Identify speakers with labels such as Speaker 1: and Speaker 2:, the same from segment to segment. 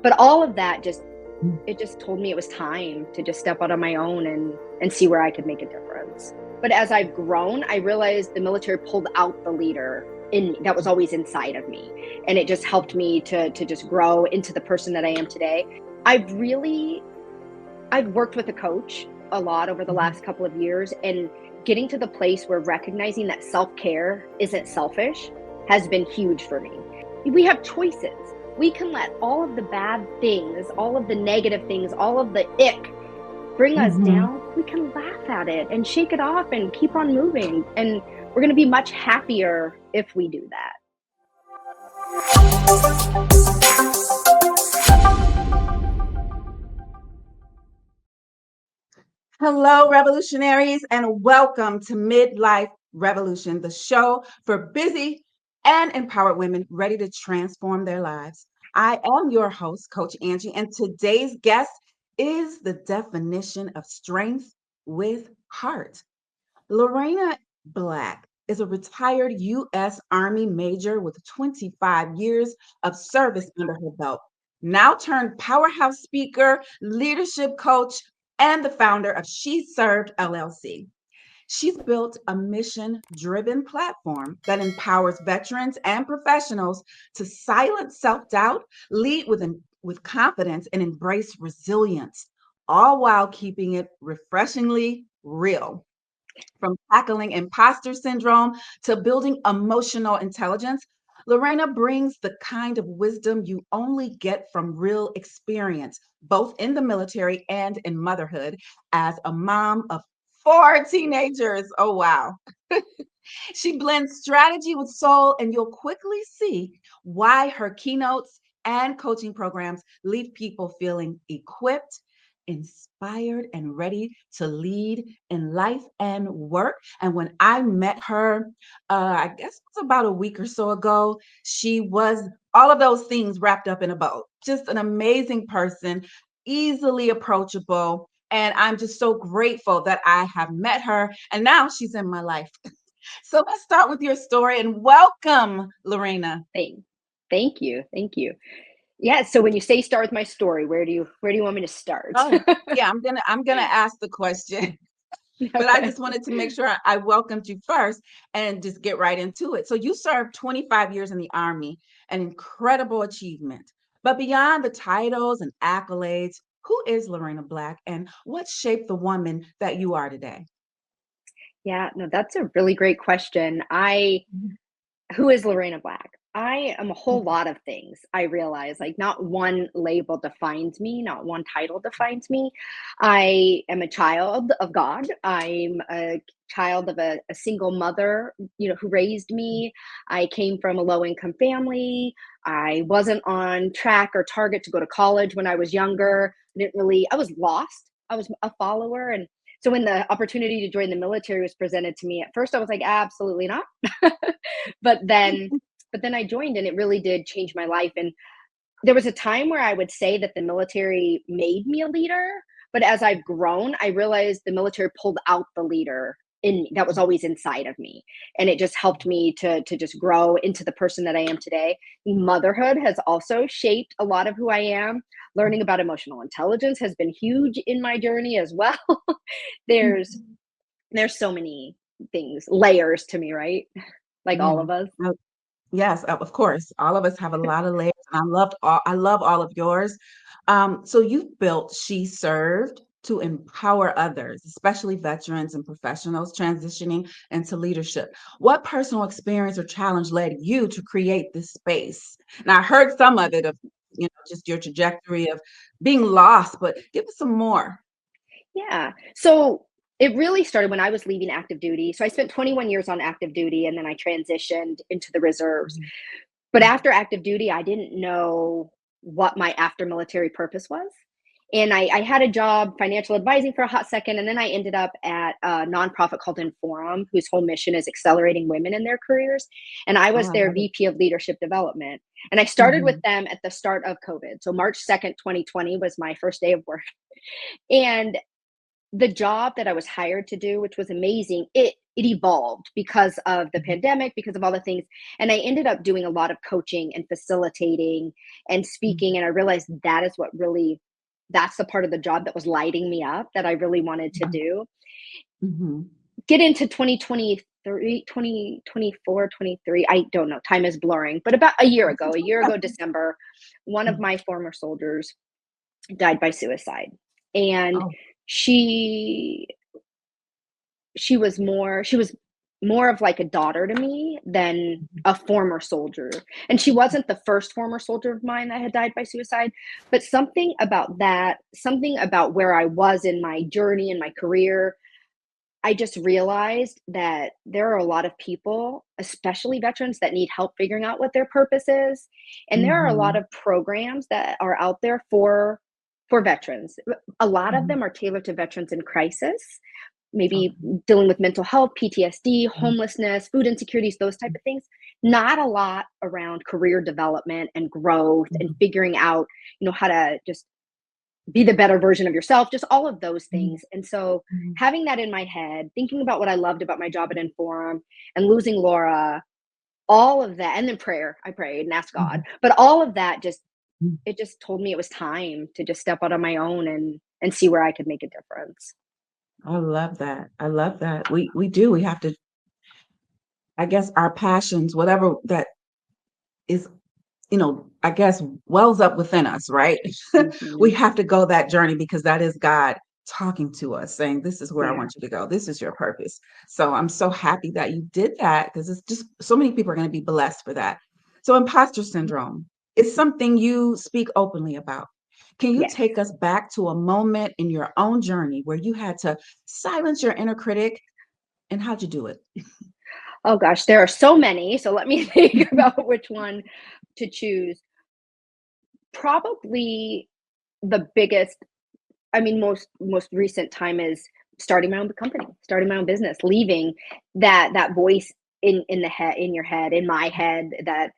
Speaker 1: But all of that it just told me it was time to just step out on my own and see where I could make a difference. But as I've grown, I realized the military pulled out the leader in me that was always inside of me. And it just helped me to just grow into the person that I am today. I've worked with a coach a lot over the last couple of years, and getting to the place where recognizing that self-care isn't selfish has been huge for me. We have choices. We can let all of the bad things, all of the negative things, all of the ick bring us down. We can laugh at it and shake it off and keep on moving. And we're going to be much happier if we do that.
Speaker 2: Hello, revolutionaries, and welcome to Midlife Revolution, the show for busy and empowered women ready to transform their lives. I am your host, Coach Angie, and today's guest is the definition of strength with heart. Lorrena Black is a retired U.S. Army major with 25 years of service under her belt, now turned powerhouse speaker, leadership coach, and the founder of She Served LLC. She's built a mission-driven platform that empowers veterans and professionals to silence self-doubt, lead with confidence, and embrace resilience, all while keeping it refreshingly real. From tackling imposter syndrome to building emotional intelligence, Lorena brings the kind of wisdom you only get from real experience, both in the military and in motherhood, as a mom of 4 teenagers. Oh, wow. She blends strategy with soul, and you'll quickly see why her keynotes and coaching programs leave people feeling equipped, inspired, and ready to lead in life and work. And when I met her, I guess it was about a week or so ago, she was all of those things wrapped up in a bow. Just an amazing person, easily approachable. And I'm just so grateful that I have met her. And now she's in my life. So let's start with your story and welcome, Lorena.
Speaker 1: Thank you. Thank you. Yeah. So when you say start with my story, where do you want me to start?
Speaker 2: Oh, yeah, I'm gonna ask the question, but I
Speaker 1: Okay.
Speaker 2: just wanted to make sure I welcomed you first and just get right into it. So you served 25 years in the Army, an incredible achievement. But beyond the titles and accolades, who is Lorena Black and what shaped the woman that you are today?
Speaker 1: Yeah, no, that's a really great question. Who is Lorena Black? I am a whole
Speaker 2: Mhm.
Speaker 1: lot of things. I realize, like, not one label defines me, not one title defines me. I am a child of God. I'm a child of a single mother, who raised me. I came from a low income family. I wasn't on track or target to go to college when I was younger. I was lost. I was a follower. And so when the opportunity to join the military was presented to me, at first I was like, absolutely not. but then but then I joined, and it really did change my life. And there was a time where I would say that the military made me a leader, but as I've grown, I realized the military pulled out the leader in me that was always inside of me. And it just helped me to just grow into the person that I am today. Motherhood has also shaped a lot of who I am. Learning about emotional intelligence has been huge in my journey as well. there's there's so many things, layers to me, right? Like all
Speaker 2: Yeah.
Speaker 1: of us.
Speaker 2: Oh, yes, of course. All of us have a lot of layers, and I love all of yours. So you've built She Served to empower others, especially veterans and professionals transitioning into leadership. What personal experience or challenge led you to create this space? Now, I heard some of it of, just your trajectory of being lost, but give us some more.
Speaker 1: Yeah. So it really started when I was leaving active duty. So I spent 21 years on active duty, and then I transitioned into the reserves.
Speaker 2: Mhm.
Speaker 1: But after active duty, I didn't know what my after military purpose was. And I had a job financial advising for a hot second. And then I ended up at a nonprofit called Inforum, whose whole mission is accelerating women in their careers. And I
Speaker 2: Oh,
Speaker 1: was
Speaker 2: I
Speaker 1: their
Speaker 2: love it.
Speaker 1: VP of leadership development. And I started with
Speaker 2: Mhm.
Speaker 1: them at the start of COVID. So March 2nd, 2020 was my first day of work. And the job that I was hired to do, which was amazing, it evolved because of the pandemic, because of all the things. And I ended up doing a lot of coaching and facilitating and speaking. And I realized that is what really, that's the part of the job that was lighting me up that I really wanted to do.
Speaker 2: Mm-hmm.
Speaker 1: Get into 2023, 2024, 23. I don't know. Time is blurring. But about a year ago, December, one of my former soldiers died by suicide. And
Speaker 2: Oh.
Speaker 1: she she was more of like a daughter to me than a former soldier. And she wasn't the first former soldier of mine that had died by suicide, but something about that, something about where I was in my journey in my career, I just realized that there are a lot of people, especially veterans, that need help figuring out what their purpose is. And there are a lot
Speaker 2: Mm-hmm.
Speaker 1: of programs that are out there for veterans. A lot of
Speaker 2: Mm-hmm.
Speaker 1: them are tailored to veterans in crisis, maybe dealing with mental health, PTSD, homelessness, food insecurities, those type of things. Not a lot around career development and growth and
Speaker 2: Okay.
Speaker 1: figuring out, how to just be the better version of yourself, just all of those
Speaker 2: Mm-hmm.
Speaker 1: things. And so having that in my head, thinking about what I loved about my job at Inforum and losing Laura, all of that, and then prayer, I prayed and asked God, but all of that it just told me it was time to just step out on my own and see where I could make a difference.
Speaker 2: I love that. I love that. We do. We have to, I guess, our passions, whatever that is, I guess wells up within us, right? We
Speaker 1: Mhm.
Speaker 2: have to go that journey because that is God talking to us, saying, "This is where I
Speaker 1: Yeah.
Speaker 2: want you to go. This is your purpose." So I'm so happy that you did that because it's just so many people are going to be blessed for that. So imposter syndrome is something you speak openly about. Can you
Speaker 1: Yes.
Speaker 2: take us back to a moment in your own journey where you had to silence your inner critic and how'd you do it?
Speaker 1: Oh gosh, there are so many. So let me think about which one to choose. Probably the biggest, I mean, most recent time is starting my own company, starting my own business, leaving that voice in the head, in your head, in my head, that,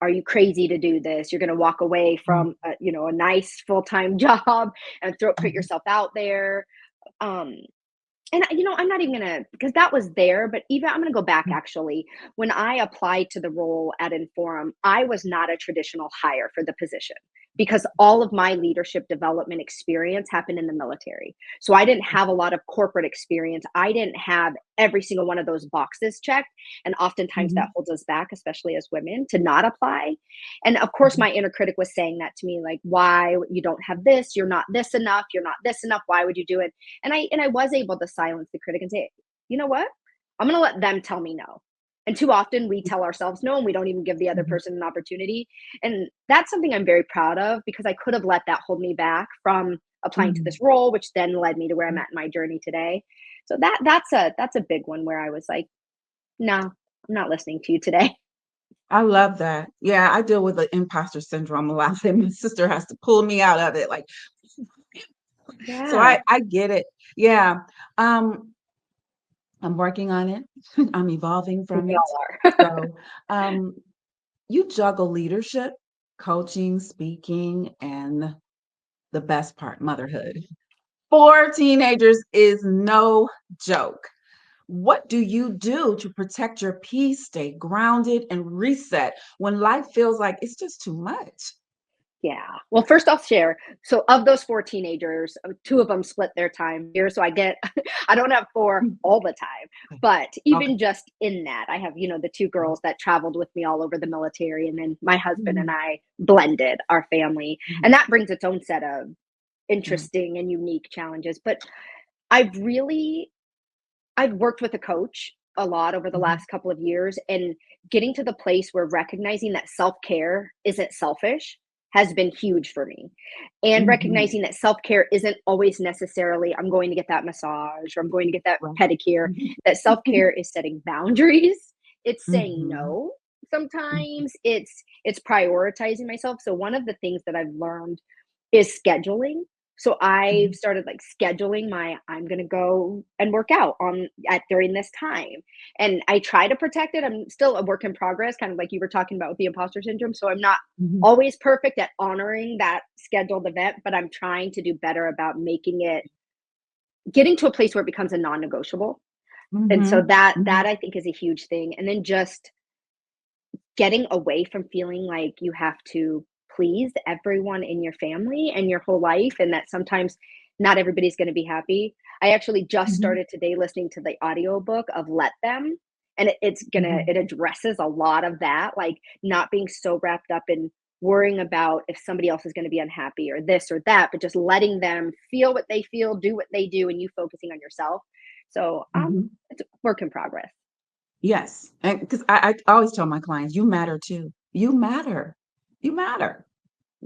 Speaker 1: are you crazy to do this? You're going to walk away
Speaker 2: Mhm,
Speaker 1: from a nice full-time job and put
Speaker 2: mhm,
Speaker 1: yourself out there. Um, And, I'm not even gonna, because that was there, but even I'm gonna go back
Speaker 2: mhm,
Speaker 1: actually. When I applied to the role at Inforum, I was not a traditional hire for the position because all of my leadership development experience happened in the military. So I didn't have a lot of corporate experience. I didn't have every single one of those boxes checked. And oftentimes that
Speaker 2: mhm,
Speaker 1: holds us back, especially as women, to not apply. And of course,
Speaker 2: mhm,
Speaker 1: my inner critic was saying that to me, like, why you don't have this, you're not this enough, you're not this enough, why would you do it? And I was able to silence the critic and say, you know what? I'm going to let them tell me no. And too often we tell ourselves no and we don't even give the other
Speaker 2: mhm,
Speaker 1: person an opportunity. And that's something I'm very proud of because I could have let that hold me back from applying to
Speaker 2: mhm.
Speaker 1: this role, which then led me to where I'm at in my journey today. So that's a big one where I was like, no, I'm not listening to you today.
Speaker 2: I love that. Yeah, I deal with the imposter syndrome a lot, and my sister has to pull me out of it. Like, so
Speaker 1: Yeah,
Speaker 2: I get it. Yeah. Um, I'm working on it. I'm evolving
Speaker 1: we
Speaker 2: from it.
Speaker 1: all are.
Speaker 2: So, um, you juggle leadership, coaching, speaking, and the best part, motherhood. 4 teenagers is no joke. What do you do to protect your peace, stay grounded, and reset when life feels like it's just too much?
Speaker 1: Yeah. Well, first I'll share. So of those 4 teenagers, 2 of them split their time here, so I get I don't have 4
Speaker 2: Mm,
Speaker 1: all the time,
Speaker 2: okay.
Speaker 1: but
Speaker 2: Okay.
Speaker 1: even just in that, I have, the 2 girls that traveled with me all over the military, and then my husband and
Speaker 2: Mhm,
Speaker 1: I blended our family,
Speaker 2: mhm,
Speaker 1: and that brings its own set of
Speaker 2: mhm,
Speaker 1: interesting and unique challenges, but I've really I've worked with a coach a lot over the
Speaker 2: mhm,
Speaker 1: last couple of years, and getting to the place where recognizing that self-care isn't selfish has been huge for me. And
Speaker 2: mhm.
Speaker 1: recognizing that self-care isn't always necessarily I'm going to get that massage or I'm going to get that
Speaker 2: Right.
Speaker 1: pedicure. That self-care is setting boundaries. It's saying
Speaker 2: Mhm,
Speaker 1: no.
Speaker 2: mhm,
Speaker 1: Sometimes it's prioritizing myself. So one of the things that I've learned is scheduling. So I've
Speaker 2: mhm,
Speaker 1: started like scheduling my I'm going to go and work out on at during this time. And I try to protect it. I'm still a work in progress, kind of like you were talking about with the imposter syndrome. So I'm not
Speaker 2: mhm,
Speaker 1: always perfect at honoring that scheduled event, but I'm trying to do better about making it getting to a place where it becomes a non-negotiable. And so
Speaker 2: Mm-hmm.
Speaker 1: that I think is a huge thing. And then just getting away from feeling like you have to please everyone in your family and your whole life, and that sometimes not everybody's going to be happy. I actually just
Speaker 2: Mm-hmm.
Speaker 1: started today listening to the audiobook of Let Them, and
Speaker 2: Mm-hmm.
Speaker 1: it addresses a lot of that, like not being so wrapped up in worrying about if somebody else is going to be unhappy or this or that, but just letting them feel what they feel, do what they do, and you focusing on yourself. So
Speaker 2: Mm-hmm.
Speaker 1: it's a work in progress.
Speaker 2: Yes. And because I always tell my clients, you matter too. You matter. You matter.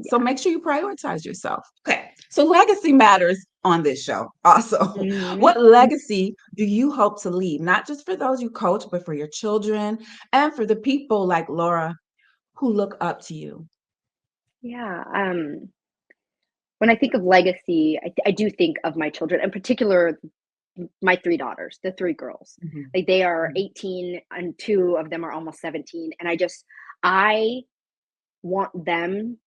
Speaker 2: So
Speaker 1: Yeah.
Speaker 2: make sure you prioritize yourself. Okay. So legacy matters on this show also.
Speaker 1: Mhm.
Speaker 2: What legacy do you hope to leave, not just for those you coach, but for your children and for the people like Laura who look up to you?
Speaker 1: Yeah, when I think of legacy, I do think of my children, in particular, my 3 daughters, the 3 girls.
Speaker 2: Mhm.
Speaker 1: Like, they are
Speaker 2: Mhm.
Speaker 1: 18 and 2 of them are almost 17, and I want them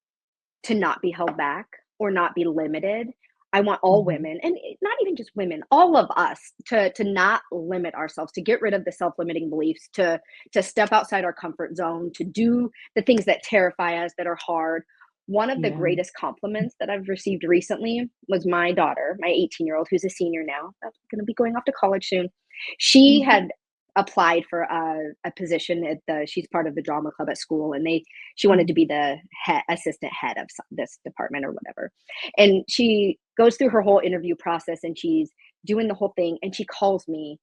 Speaker 1: to not be held back or not be limited. I want all
Speaker 2: Mhm.
Speaker 1: women, and not even just women, all of us to not limit ourselves, to get rid of the self-limiting beliefs, to step outside our comfort zone, to do the things that terrify us, that are hard. One of the
Speaker 2: Yeah.
Speaker 1: greatest compliments that I've received recently was my daughter, my 18-year-old, who's a senior now, that's going to be going off to college soon. She
Speaker 2: Mhm.
Speaker 1: had applied for a position at she's part of the drama club at school, and she wanted to
Speaker 2: Mhm.
Speaker 1: be the assistant head of this department or whatever. And she goes through her whole interview process, and she's doing the whole thing. And she calls me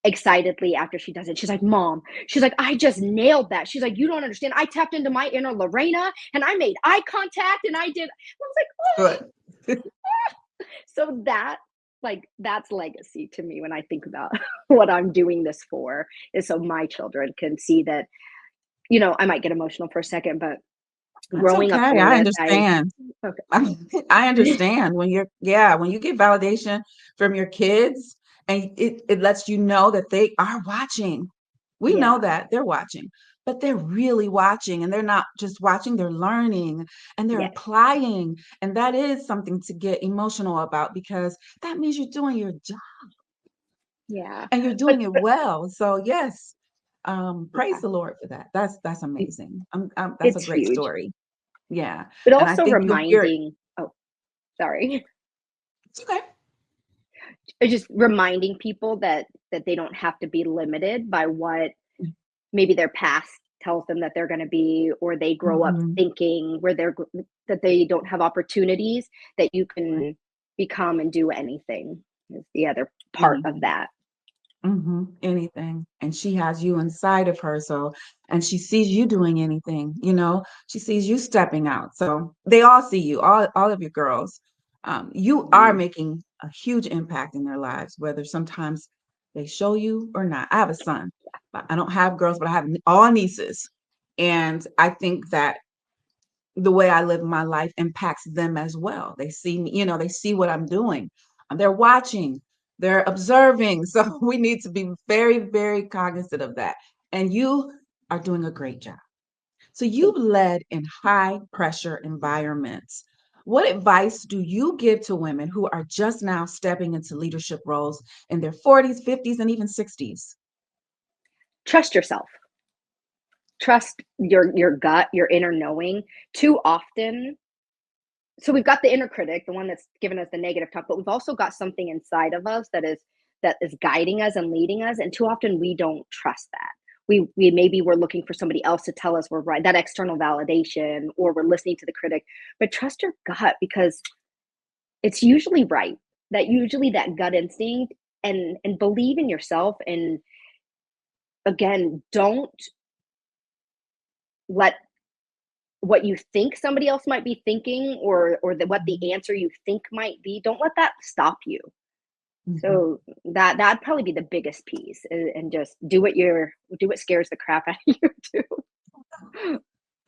Speaker 1: excitedly after she does it. She's like, Mom, she's like, I just nailed that. She's like, you don't understand. I tapped into my inner Lorena and I made eye contact and I did. I was like, oh.
Speaker 2: Good.
Speaker 1: So that's legacy to me when I think about what I'm doing this for, is so my children can see that, I might get emotional for a second, but
Speaker 2: That's
Speaker 1: growing up
Speaker 2: okay.
Speaker 1: through
Speaker 2: I
Speaker 1: it,
Speaker 2: understand.
Speaker 1: okay.
Speaker 2: I understand when yeah, when you get validation from your kids and it lets you know that they are watching. We know
Speaker 1: Yeah.
Speaker 2: that they're watching, but they're really watching and they're not just watching, they're learning and they're
Speaker 1: Yes.
Speaker 2: applying. And that is something to get emotional about because that means you're doing your job
Speaker 1: Yeah.
Speaker 2: and you're
Speaker 1: But
Speaker 2: doing it well. So yes, praise
Speaker 1: yeah,
Speaker 2: the Lord for that. That's amazing. That's a
Speaker 1: it's
Speaker 2: great
Speaker 1: huge.
Speaker 2: story. Yeah.
Speaker 1: But
Speaker 2: And I
Speaker 1: also
Speaker 2: think you'll hear it.
Speaker 1: reminding, oh, sorry.
Speaker 2: It's okay.
Speaker 1: Just reminding people that they don't have to be limited by what maybe their past tells them that they're going to be, or they grow up
Speaker 2: Mhm.
Speaker 1: thinking that they don't have opportunities, that you
Speaker 2: Right.
Speaker 1: can become and do anything is the other part of
Speaker 2: Anything.
Speaker 1: that.
Speaker 2: Anything. And she has you inside of her. So, and she sees you doing anything, she sees you stepping out. So they all see you, all of your girls. You are
Speaker 1: Mhm.
Speaker 2: making a huge impact in their lives, whether sometimes they show you or not. I have a son, but I don't have girls, but I have all nieces. And I think that the way I live my life impacts them as well. They see me, they see what I'm doing. They're watching, they're observing. So we need to be very, very cognizant of that. And you are doing a great job. So you've led in high pressure environments. What advice do you give to women who are just now stepping into leadership roles in their 40s, 50s, and even 60s?
Speaker 1: Trust yourself. Trust your gut, your inner knowing. Too often, so we've got the inner critic, the one that's giving us the negative talk, but we've also got something inside of us that is guiding us and leading us, and too often we don't trust that. We maybe we're looking for somebody else to tell us we're right, that external validation, or we're listening to the critic. But trust your gut, because it's usually right. That gut instinct, and believe in yourself. And again, don't let what you think somebody else might be thinking, or what the answer you think might be, don't let that stop you.
Speaker 2: Mhm.
Speaker 1: So that'd probably be the biggest piece, and just do what scares the crap out of you too.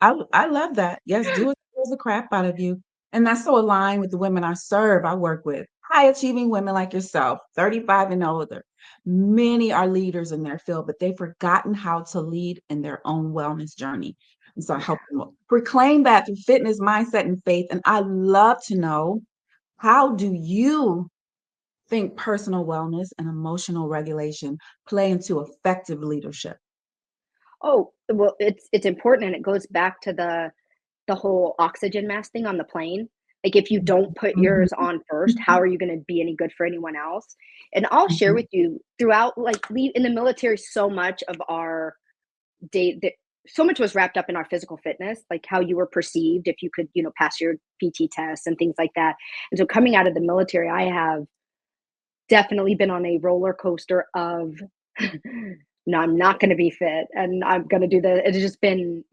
Speaker 2: I love that. Yes, do it scares the crap out of you. And that's so aligned with the women I serve, I work with. High achieving women like yourself, 35 and older. Many are leaders in their field, but they've forgotten how to lead in their own wellness journey. And so I
Speaker 1: Yeah.
Speaker 2: help them proclaim that through fitness, mindset, and faith. And I love to know, how do you think personal wellness and emotional regulation play into effective leadership?
Speaker 1: Oh, well, it's important, and it goes back to the whole oxygen mask thing on the plane. Like, if you don't put
Speaker 2: Mhm,
Speaker 1: yours on first, how
Speaker 2: mhm,
Speaker 1: are you gonna be any good for anyone else? And I'll share
Speaker 2: mhm,
Speaker 1: with you throughout, like, we in the military, so much of our day that so much was wrapped up in our physical fitness, like how you were perceived if you could, pass your PT tests and things like that. And so coming out of the military, I have definitely been on a roller coaster of no, I'm not going to be fit and I'm going to do the it's just been,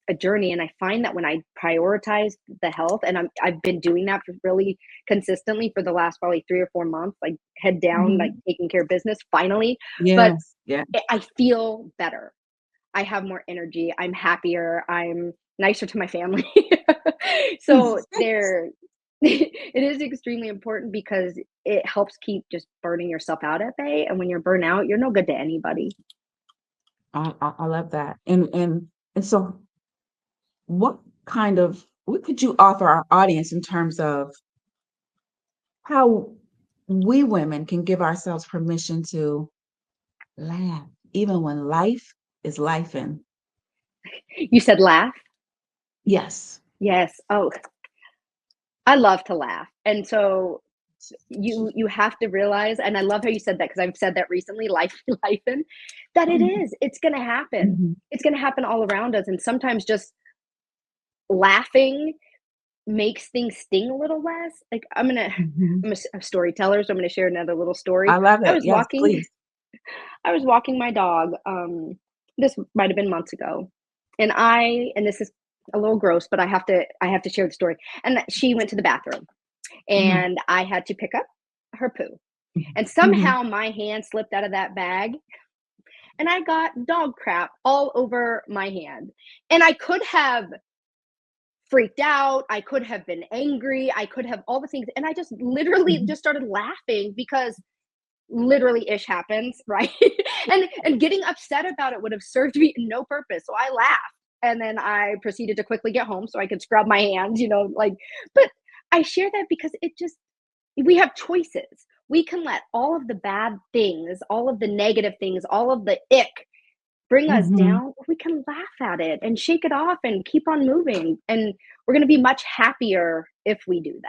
Speaker 1: a journey. And I find that when I prioritize the health, and I've been doing that for really consistently for the last probably 3 or 4 months, like head down, like
Speaker 2: mhm.
Speaker 1: taking care of business finally. But
Speaker 2: Yes, yeah.
Speaker 1: I feel better. I have more energy. I'm happier. I'm nicer to my family. So there it is extremely important because it helps keep just burning yourself out at bay. And when you're burnt out, you're no good to anybody.
Speaker 2: I love that. And so what what could you offer our audience in terms of how we women can give ourselves permission to laugh even when life is life in?
Speaker 1: You said laugh?
Speaker 2: Yes.
Speaker 1: Yes. Oh, I love to laugh. And so you have to realize, and I love how you said that because I've said that recently, life in that it
Speaker 2: Mhm,
Speaker 1: is. It's gonna happen.
Speaker 2: mhm,
Speaker 1: It's gonna happen all around us. And sometimes just laughing makes things sting a little less. Like
Speaker 2: mhm.
Speaker 1: I'm a storyteller, so I'm gonna share another little story.
Speaker 2: I love
Speaker 1: I
Speaker 2: it.
Speaker 1: was
Speaker 2: Yes,
Speaker 1: walking
Speaker 2: please.
Speaker 1: I was walking my dog, this might have been months ago, and this is a little gross, but I have to share the story. And that she went to the bathroom,
Speaker 2: Mhm,
Speaker 1: and I had to pick up her poo.
Speaker 2: mhm,
Speaker 1: And
Speaker 2: mhm,
Speaker 1: somehow my hand slipped out of that bag, and I got dog crap all over my hand. And I could have freaked out, I could have been angry, I could have all the things, and I just literally
Speaker 2: mhm.
Speaker 1: just started laughing because literally ish happens, right? And getting upset about it would have served me no purpose. So I laughed, and then I proceeded to quickly get home so I could scrub my hands, like. But I share that because it just we have choices. We can let all of the bad things, all of the negative things, all of the ick bring us
Speaker 2: Mhm.
Speaker 1: down. We can laugh at it and shake it off and keep on moving. And we're going to be much happier if we do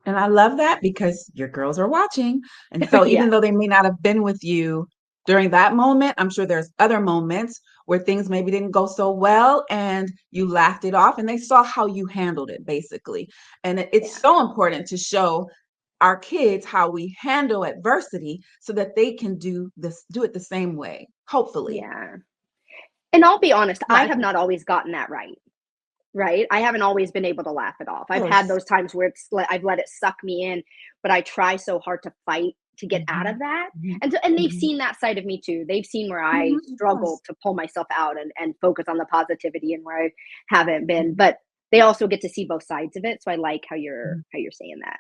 Speaker 2: And I love that because your girls are watching. And
Speaker 1: that.
Speaker 2: so
Speaker 1: Yeah.
Speaker 2: even though they may not have been with you during that moment, I'm sure there's other moments where things maybe didn't go so well and you laughed it off and they saw how you handled it basically. And it's
Speaker 1: Yeah.
Speaker 2: so important to show our kids how we handle adversity so that they can do it the same way, hopefully.
Speaker 1: Yeah. And I'll be honest,
Speaker 2: Yeah,
Speaker 1: I
Speaker 2: I
Speaker 1: have
Speaker 2: think
Speaker 1: not always gotten that right, right? I haven't always been able to laugh it off.
Speaker 2: of
Speaker 1: I've had
Speaker 2: course.
Speaker 1: those times where I've let it suck me in, but I try so hard to fight to get out of
Speaker 2: Mhm,
Speaker 1: that.
Speaker 2: mhm,
Speaker 1: And they've
Speaker 2: mhm,
Speaker 1: seen that side of me too. They've seen where I
Speaker 2: mhm, of
Speaker 1: struggle
Speaker 2: course.
Speaker 1: to pull myself out and focus on the positivity and where I haven't been.
Speaker 2: Mhm,
Speaker 1: But they also get to see both sides of it. So I like how
Speaker 2: mhm.
Speaker 1: you're saying that.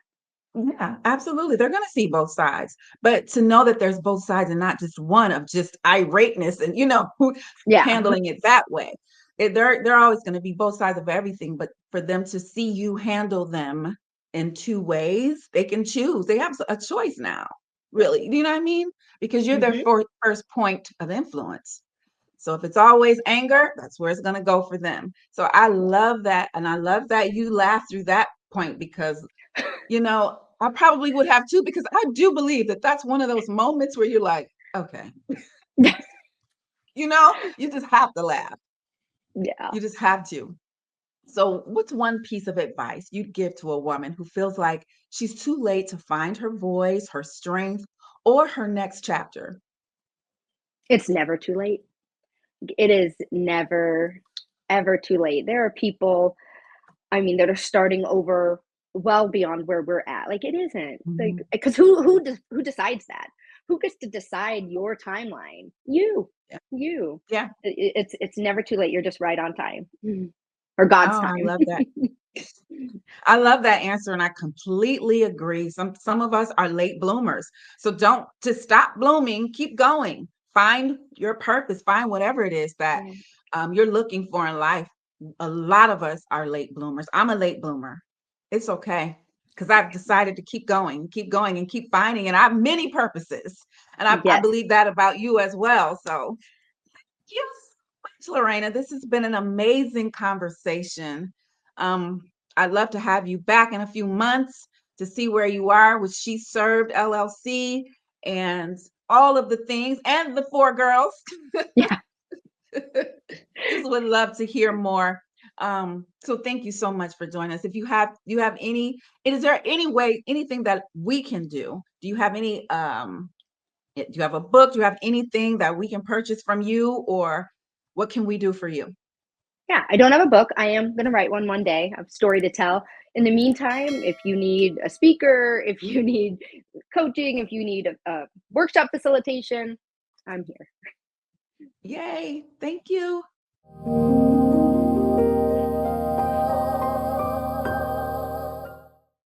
Speaker 2: Yeah, absolutely. They're going to see both sides. But to know that there's both sides and not just one of just irateness and,
Speaker 1: Yeah.
Speaker 2: handling it that way. They're always going to be both sides of everything. But for them to see you handle them in two ways, they can choose. They have a choice now, really. Do you know what I mean? Because you're their
Speaker 1: Hmm.
Speaker 2: first point of influence. So if it's always anger, that's where it's going to go for them. So I love that. And I love that you laughed through that point because I probably would have too, because I do believe that that's one of those moments where you're like, okay, you just have to laugh.
Speaker 1: Yeah.
Speaker 2: You just have to. So, what's one piece of advice you'd give to a woman who feels like she's too late to find her voice, her strength, or her next chapter?
Speaker 1: It's never too late. It is never, ever too late. There are people, I mean, that are starting over well beyond where we're at. Like, it isn't like,
Speaker 2: Mhm.
Speaker 1: because who decides that? Who gets to decide your timeline? You,
Speaker 2: Yeah.
Speaker 1: you.
Speaker 2: Yeah.
Speaker 1: It's never too late. You're just right on time. Or God's
Speaker 2: Oh, I
Speaker 1: time.
Speaker 2: love that. I love that answer, and I completely agree. Some of us are late bloomers, so don't just stop blooming. Keep going. Find your purpose. Find whatever it is that
Speaker 1: Yeah.
Speaker 2: you're looking for in life. A lot of us are late bloomers. I'm a late bloomer. It's okay. because I've decided to keep going, and keep finding. And I have many purposes. And I
Speaker 1: Yes.
Speaker 2: believe that about you as well. So, yes, Lorena, this has been an amazing conversation. Um, I'd love to have you back in a few months to see where you are with She Served LLC and all of the things and the 4 girls.
Speaker 1: Yeah.
Speaker 2: Just would love to hear more. So thank you so much for joining us. If you have any, is there any way, anything that we can do? Do you have any, do you have a book? Do you have anything that we can purchase from you, or what can we do for you?
Speaker 1: Yeah, I don't have a book. I am going to write one day. I have a story to tell. In the meantime, if you need a speaker, if you need coaching, if you need a workshop facilitation, I'm here.
Speaker 2: Yay. Thank you.